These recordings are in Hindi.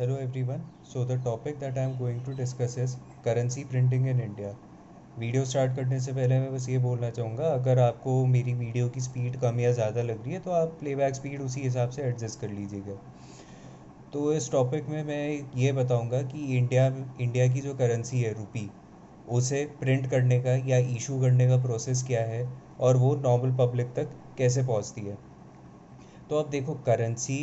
Hello everyone. So the topic that I am going to discuss is currency printing in India. Video start करने से पहले मैं बस ये बोलना चाहूँगा, अगर आपको मेरी वीडियो की स्पीड कम या ज़्यादा लग रही है तो आप प्लेबैक स्पीड उसी हिसाब से एडजस्ट कर लीजिएगा। तो इस टॉपिक में मैं ये बताऊँगा कि इंडिया की जो करेंसी है रुपी, उसे प्रिंट करने का या इशू करने का प्रोसेस क्या है और वो नॉर्मल पब्लिक तक कैसे पहुँचती है। तो अब देखो, करेंसी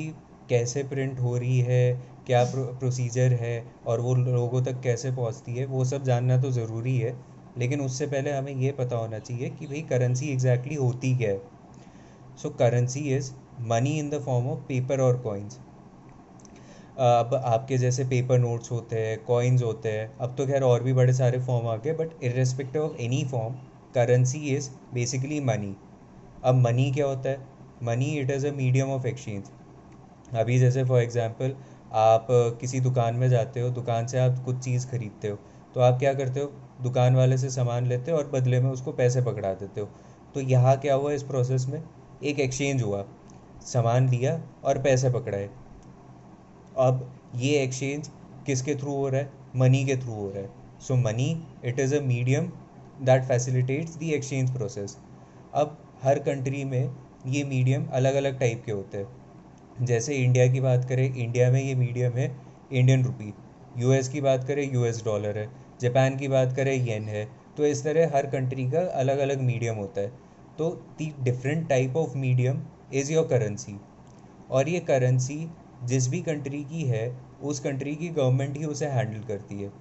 कैसे प्रिंट हो रही है, क्या प्रोसीजर है और वो लोगों तक कैसे पहुंचती है, वो सब जानना तो ज़रूरी है। लेकिन उससे पहले हमें ये पता होना चाहिए कि भाई करेंसी एग्जैक्टली होती क्या है। सो currency is money in the form of paper और कॉइन्स। अब आपके जैसे पेपर नोट्स होते हैं, कॉइन्स होते हैं, अब तो खैर और भी बड़े सारे फॉर्म आ गए, but irrespective of any form, currency is basically money. अब मनी क्या होता है? Money it is a medium of exchange. अभी जैसे फॉर एग्ज़ाम्पल, आप किसी दुकान में जाते हो, दुकान से आप कुछ चीज़ खरीदते हो, तो आप क्या करते हो? दुकान वाले से सामान लेते हो और बदले में उसको पैसे पकड़ा देते हो। तो यहाँ क्या हुआ इस प्रोसेस में? एक एक्सचेंज हुआ, सामान लिया और पैसे पकड़ाए। अब ये एक्सचेंज किसके थ्रू हो रहा है? मनी के थ्रू हो रहा है। So money it is a medium that facilitates the exchange process. अब हर कंट्री में ये मीडियम अलग अलग टाइप के होते हैं। जैसे इंडिया की बात करें, इंडिया में ये मीडियम है इंडियन रुपी। यूएस की बात करें, यूएस डॉलर है। जापान की बात करें, येन है। तो इस तरह हर कंट्री का अलग अलग मीडियम होता है। तो the different type of medium is your currency. और ये करेंसी जिस भी कंट्री की है, उस कंट्री की गवर्नमेंट ही उसे हैंडल करती है।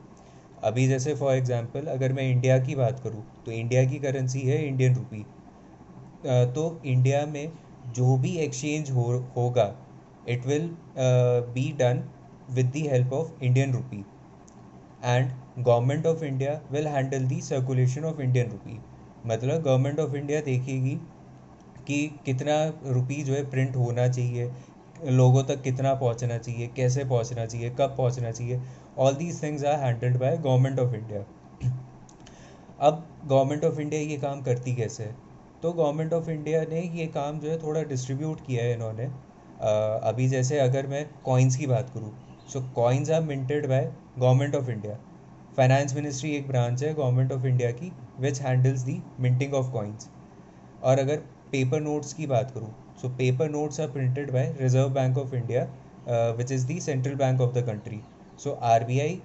अभी जैसे फॉर एग्जांपल अगर मैं इंडिया की बात करूँ, तो इंडिया की करेंसी है इंडियन रुपी। तो इंडिया में जो भी एक्सचेंज होगा, it will be done with the help of Indian rupee, and government of India will handle the circulation of Indian rupee. मतलब गवर्नमेंट ऑफ इंडिया देखेगी कि कितना रुपी जो है प्रिंट होना चाहिए, लोगों तक कितना पहुंचना चाहिए, कैसे पहुंचना चाहिए, कब पहुंचना चाहिए। All these things are handled by government of India. अब गवर्नमेंट ऑफ इंडिया ये काम करती कैसे है? तो गवर्नमेंट ऑफ इंडिया ने ये काम जो है थोड़ा डिस्ट्रीब्यूट किया है इन्होंने। अभी जैसे अगर मैं कॉइन्स की बात करूँ, so coins are minted by government of India. Finance ministry एक ब्रांच है गवर्नमेंट ऑफ इंडिया की, which handles the minting of coins. और अगर पेपर नोट्स की बात करूँ, so paper notes are printed by Reserve Bank of India, which is the central bank of the country. So RBI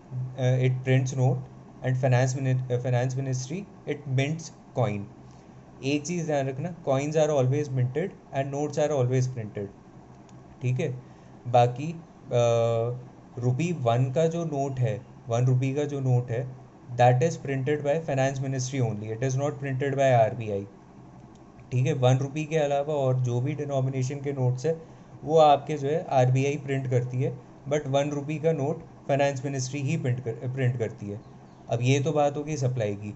it prints note, and finance ministry it mints coin. एक चीज़ ध्यान रखना, coins are always minted and notes are always printed. ठीक है। बाकी रुपी वन का जो नोट है, 1 रुपी का जो नोट है, that is printed by finance ministry only, it is not printed by RBI. ठीक है। 1 रुपी के अलावा और जो भी डिनोमिनेशन के नोट्स है, वो आपके जो है आरबीआई प्रिंट करती है, बट 1 रुपी का नोट फाइनेंस मिनिस्ट्री ही प्रिंट करती है। अब ये तो बात होगी सप्लाई की।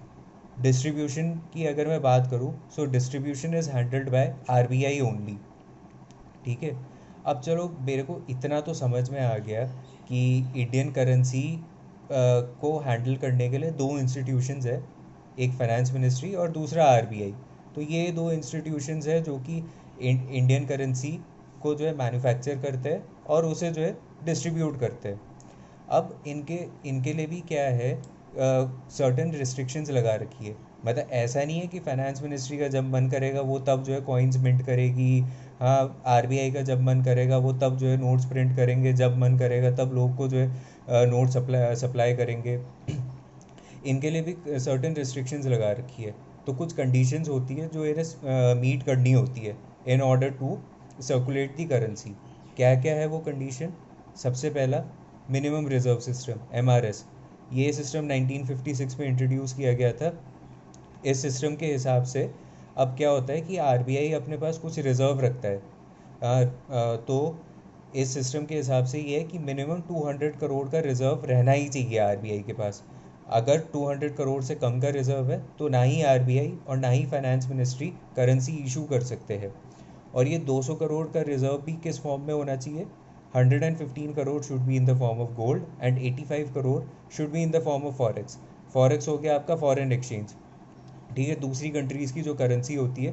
डिस्ट्रीब्यूशन की अगर मैं बात करूँ, so distribution is handled by RBI only. ठीक है। अब चलो, मेरे को इतना तो समझ में आ गया कि इंडियन करेंसी को हैंडल करने के लिए दो इंस्टीट्यूशंस है, एक फाइनेंस मिनिस्ट्री और दूसरा आरबीआई। तो ये दो इंस्टीट्यूशंस है जो कि इंडियन करेंसी को जो है मैन्युफैक्चर करते हैं और उसे जो है डिस्ट्रीब्यूट करते हैं। अब इनके इनके लिए भी क्या है, सर्टेन रिस्ट्रिक्शंस लगा रखी है। मतलब ऐसा नहीं है कि फाइनेंस मिनिस्ट्री का जब मन करेगा वो तब जो है कॉइन्स मिंट करेगी। हाँ, आरबीआई का जब मन करेगा वो तब जो है नोट्स प्रिंट करेंगे, जब मन करेगा तब लोग को जो है नोट सप्लाई सप्लाई करेंगे। इनके लिए भी सर्टेन रिस्ट्रिक्शंस लगा रखी है। तो कुछ कंडीशंस होती है जो इन्हें मीट करनी होती है in order to circulate the currency. क्या क्या है वो कंडीशन? सबसे पहला, मिनिमम रिजर्व सिस्टम, एमआरएस। ये सिस्टम 1956 में इंट्रोड्यूस किया गया था। इस सिस्टम के हिसाब से अब क्या होता है कि आरबीआई अपने पास कुछ रिजर्व रखता है। तो इस सिस्टम के हिसाब से ये है कि मिनिमम 200 करोड़ का रिजर्व रहना ही चाहिए आरबीआई के पास। अगर 200 करोड़ से कम का रिजर्व है तो ना ही आरबीआई और ना ही फाइनेंस मिनिस्ट्री करेंसी इशू कर सकते हैं। और ये 200 करोड़ का रिजर्व भी किस फॉर्म में होना चाहिए? 115 crore should be in the form of gold and 85 crore should be in the form of forex. Forex हो गया आपका फॉरेन एक्सचेंज। ठीक है। दूसरी कंट्रीज़ की जो करेंसी होती है,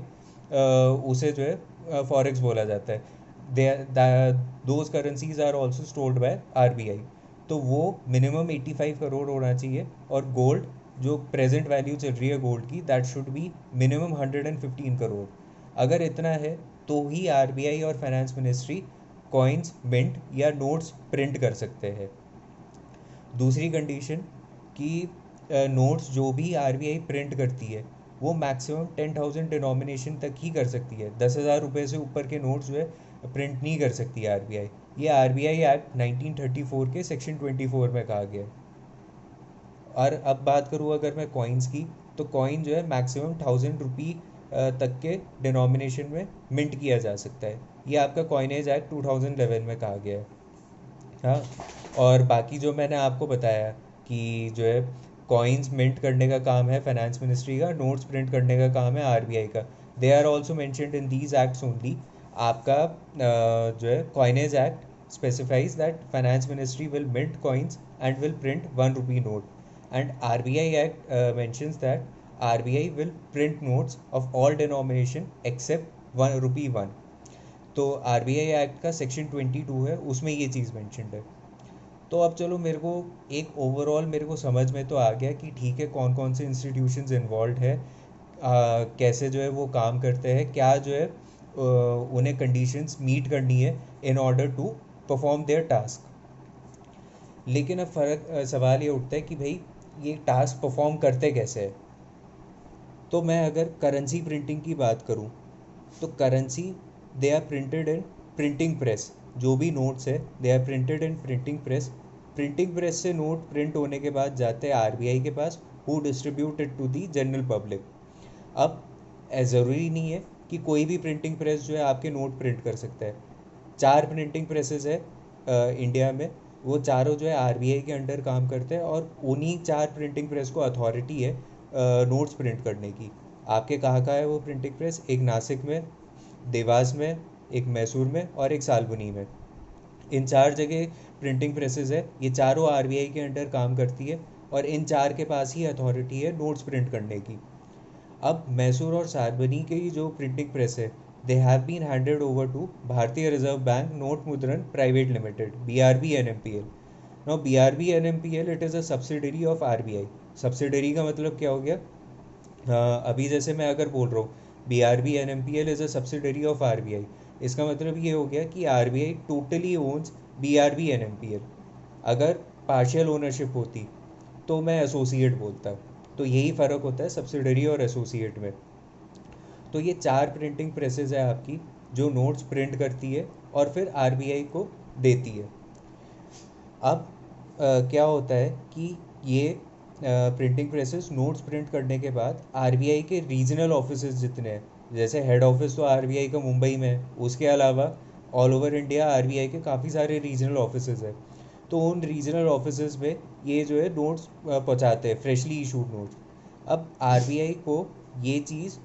उसे जो है फॉरेक्स बोला जाता है। Those currencies are also stored by RBI। तो वो मिनिमम 85 करोड़ होना चाहिए, और गोल्ड जो प्रेजेंट वैल्यू चल रही है गोल्ड की, that should be minimum 115 crore. अगर इतना है तो ही RBI और फाइनेंस मिनिस्ट्री कॉइन्स मिंट या नोट्स प्रिंट कर सकते हैं। दूसरी कंडीशन कि नोट्स जो भी RBI प्रिंट करती है वो मैक्सिमम 10,000 डिनोमिनेशन तक ही कर सकती है। 10,000 रुपये से ऊपर के नोट्स जो है प्रिंट नहीं कर सकती RBI। ये RBI एक्ट 1934 के सेक्शन 24 में कहा गया है। और अब बात करूँ अगर मैं कॉइन्स की, तो कॉइन जो है मैक्सिमम 1,000 रुपी तक के डिनोमिनेशन में मिंट किया जा सकता है। ये आपका कॉइनेज एक्ट 2011 में कहा गया है। हाँ, और बाकी जो मैंने आपको बताया कि जो है कॉइन्स मिंट करने का काम है फाइनेंस मिनिस्ट्री का, नोट्स प्रिंट करने का काम है RBI का। They are also mentioned in these acts only. आपका जो है coinage act specifies that finance ministry will mint coins and will print 1 rupee note, and RBI act mentions that RBI will print notes of all denomination except 1 rupee 1। तो RBI एक्ट का सेक्शन 22 है, उसमें ये चीज़ मैंशनड है। तो अब चलो मेरे को एक ओवरऑल मेरे को समझ में तो आ गया कि ठीक है कौन कौन से इंस्टीट्यूशंस इन्वॉल्व है, कैसे जो है वो काम करते हैं, क्या जो है उन्हें कंडीशंस मीट करनी है in order to perform their task. लेकिन अब सवाल ये उठता है कि भाई ये टास्क परफॉर्म करते कैसे है। तो मैं अगर करेंसी प्रिंटिंग की बात करूं, तो currency they are printed in printing press. जो भी नोट्स है they are printed in printing press. Printing press से नोट प्रिंट होने के बाद जाते हैं RBI के पास, who distribute it to the general public. अब ज़रूरी नहीं है कि कोई भी प्रिंटिंग प्रेस जो है आपके नोट प्रिंट कर सकता है। 4 प्रिंटिंग प्रेसेस है इंडिया में, वो चारों जो है RBI के अंडर काम करते हैं, और उन्हीं 4 प्रिंटिंग प्रेस को अथॉरिटी है नोट्स प्रिंट करने की। आपके कहाँ है वो प्रिंटिंग प्रेस? एक नासिक में, देवास में, एक मैसूर में और एक सालबनी में। इन 4 जगह प्रिंटिंग प्रेसेस है, ये चारों RBI के अंडर काम करती है, और इन 4 के पास ही अथॉरिटी है नोट्स प्रिंट करने की। अब मैसूर और सालबनी की जो प्रिंटिंग प्रेस है, they have been handed over to Bharatiya Reserve Bank Note Mudran Private Limited, BRB NMPL। Now BRB NMPL it is a subsidiary of RBI। Subsidiary का मतलब क्या हो गया? अभी जैसे मैं अगर बोल रहा हूँ BRB NMPL is a subsidiary of RBI, इसका मतलब ये हो गया कि RBI totally owns BRB NMPL। अगर पार्शियल ओनरशिप होती तो मैं एसोसिएट बोलता। तो यही फ़र्क होता है सब्सिडरी और एसोसिएट में। तो ये 4 प्रिंटिंग प्रेसेस है आपकी, जो नोट्स प्रिंट करती है और फिर RBI को देती है। अब क्या होता है कि ये प्रिंटिंग प्रेसेस नोट्स प्रिंट करने के बाद RBI के रीजनल ऑफिसेज जितने हैं, जैसे हेड ऑफिस तो RBI का मुंबई में है, उसके अलावा ऑल ओवर इंडिया RBI के काफ़ी सारे रीजनल ऑफिसेज है। तो उन रीजनल ऑफिसेज में ये जो है नोट्स पहुंचाते हैं, फ्रेशली इशूड नोट्स। अब RBI को ये चीज़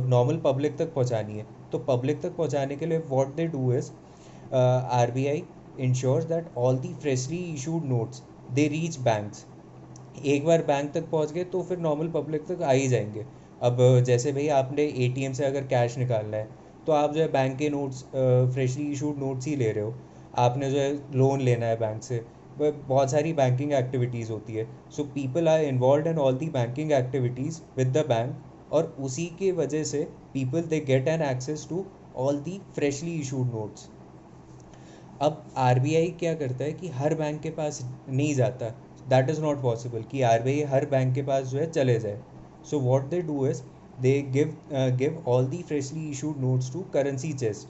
नॉर्मल पब्लिक तक पहुंचानी है, तो पब्लिक तक पहुंचाने के लिए what they do is RBI ensures that all the freshly issued notes they reach banks। एक बार बैंक तक पहुंच गए तो फिर नॉर्मल पब्लिक तक आ ही जाएंगे। अब जैसे भाई आपने ATM से अगर कैश निकालना है, तो आप जो है बैंक के नोट्स, फ्रेशली इशूड नोट्स ही ले रहे हो। आपने जो है लोन लेना है बैंक से, वह बहुत सारी बैंकिंग एक्टिविटीज़ होती है। So people are involve in all the banking activities with the bank, और उसी की वजह से people they get an access to all the freshly issued notes. अब RBI क्या करता है कि हर बैंक के पास नहीं जाता, दैट इज़ नॉट पॉसिबल कि RBI हर बैंक के पास जो है चले जाए। So what they do is they give all the freshly issued notes to currency chest.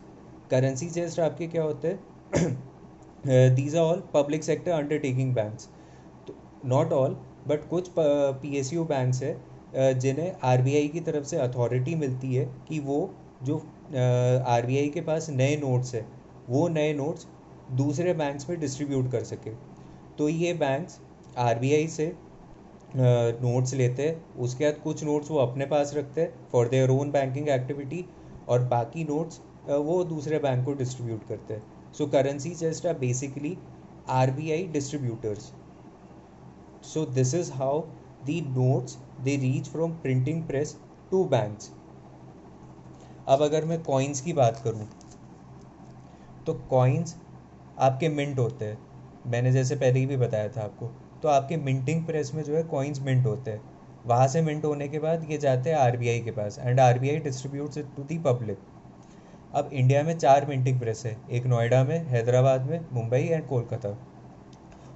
Currency chest आपके क्या होते हैं? These are all public sector undertaking banks. तो नॉट ऑल, बट कुछ PSU बैंक्स है जिन्हें RBI की तरफ से अथॉरिटी मिलती है कि वो जो RBI के पास नए नोट्स है, वो नए नोट्स दूसरे बैंक्स में डिस्ट्रीब्यूट कर सके। तो ये बैंक्स RBI से नोट्स लेते हैं, उसके बाद कुछ नोट्स वो अपने पास रखते हैं for their own banking activity, और बाकी नोट्स वो दूसरे बैंक को डिस्ट्रीब्यूट करते हैं। So currency chest are basically RBI distributors. So this is how the notes they reach from printing press to banks. अब अगर मैं कॉइन्स की बात करूँ, तो कॉइन्स आपके मिंट होते हैं, मैंने जैसे पहले ही भी बताया था आपको। तो आपके मिंटिंग प्रेस में जो है कॉइन्स मिंट होते हैं, वहाँ से मिंट होने के बाद ये जाते हैं आरबीआई के पास, and RBI distributes it to the public. अब इंडिया में 4 मिंटिंग प्रेस है, एक नोएडा में, हैदराबाद में, मुंबई एंड कोलकाता।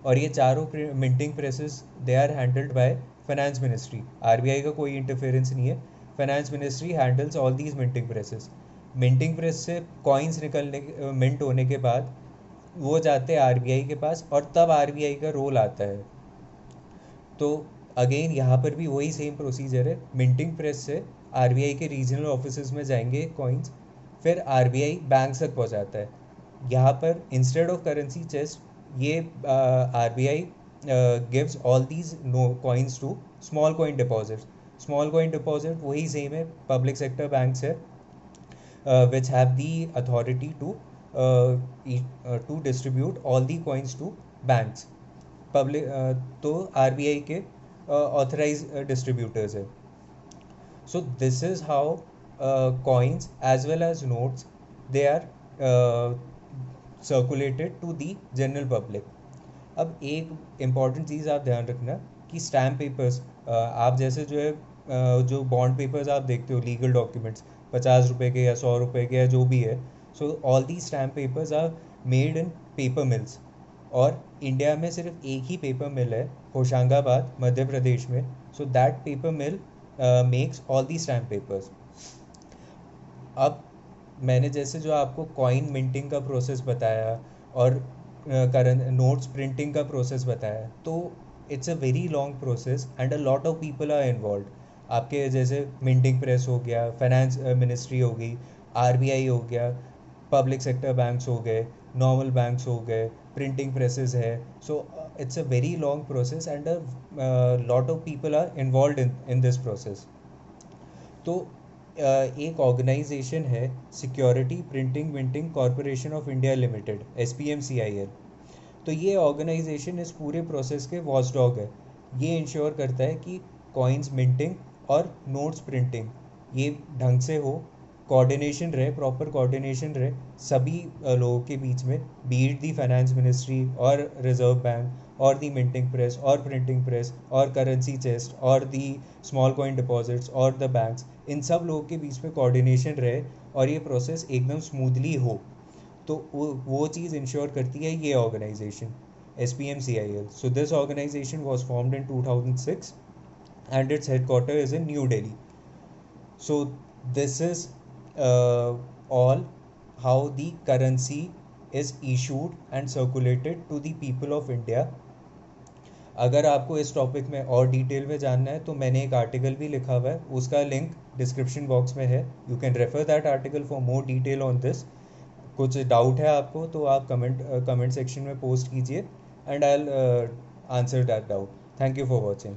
और ये चारों minting presses they are handled by finance ministry. RBI का कोई इंटरफेरेंस नहीं है, finance ministry handles all these minting presses. Minting press से कॉइन्स निकलने मिंट होने के बाद वो जाते हैं आरबीआई के पास, और तब आरबीआई का रोल आता है। तो अगेन यहाँ पर भी वही सेम प्रोसीजर है, मिंटिंग प्रेस से आरबीआई के रीजनल ऑफिस में जाएंगे कॉइन्स, फिर आरबीआई बैंक तक पहुँचाता है। यहाँ पर इंस्टेड ऑफ करेंसी चेस्ट ये RBI gives all these no coins to small coin deposit. Small coin deposit वही सेम है, पब्लिक सेक्टर बैंक्स है which have the authority to distribute all the coins to banks। Public तो आरबीआई के ऑथराइज डिस्ट्रीब्यूटर्स है। सो this is how coins as well as notes they are circulated to the general public। अब एक इम्पॉर्टेंट चीज़ आप ध्यान रखना कि स्टैम्प पेपर्स, आप जैसे जो है जो बॉन्ड पेपर्स आप देखते हो, लीगल डॉक्यूमेंट्स 50 रुपए के या 100 रुपए के या जो भी है, so all the stamp papers are made in paper mills. और इंडिया में सिर्फ एक ही पेपर मिल है, होशंगाबाद मध्य प्रदेश में। So that paper mill makes all the stamp papers. अब मैंने जैसे जो आपको कॉइन मिंटिंग का प्रोसेस बताया और करंट नोट्स प्रिंटिंग का प्रोसेस बताया, तो it's a very long process and a lot of people are involve. आपके जैसे मिंटिंग प्रेस हो गया, फाइनेंस मिनिस्ट्री हो गई, आरबीआई हो गया, पब्लिक सेक्टर बैंक्स हो गए, नॉर्मल बैंक्स हो गए, प्रिंटिंग प्रेसेस है। So it's a very long process and a lot of people are involve in this process. तो एक ऑर्गेनाइजेशन है security printing minting corporation of India limited, SPMCIL। तो ये ऑर्गेनाइजेशन इस पूरे प्रोसेस के वॉचडॉग है। ये इंश्योर करता है कि कॉइन्स मिंटिंग और नोट्स प्रिंटिंग ये ढंग से हो, कोऑर्डिनेशन रहे, प्रॉपर कोऑर्डिनेशन रहे सभी लोगों के बीच में, बीट दी फाइनेंस मिनिस्ट्री और रिजर्व बैंक और दी मिंटिंग प्रेस और प्रिंटिंग प्रेस और करेंसी चेस्ट और दी स्मॉल कॉइन डिपॉजिट्स और द बैंक्स, इन सब लोगों के बीच में कोऑर्डिनेशन रहे और ये प्रोसेस एकदम स्मूथली हो। तो वो चीज़ इंश्योर करती है ये organisation, SPMCIL। So this organisation was formed in 2006 and its headquarter is in New Delhi. So this is all how the currency is issued and circulated to the people of India। अगर आपको इस टॉपिक में और डिटेल में जानना है तो मैंने एक आर्टिकल भी लिखा हुआ है, उसका लिंक डिस्क्रिप्शन बॉक्स में है, you can refer that article for more detail on this. कुछ डाउट है आपको तो आप कमेंट सेक्शन में पोस्ट कीजिए and I will answer that doubt. Thank you for watching.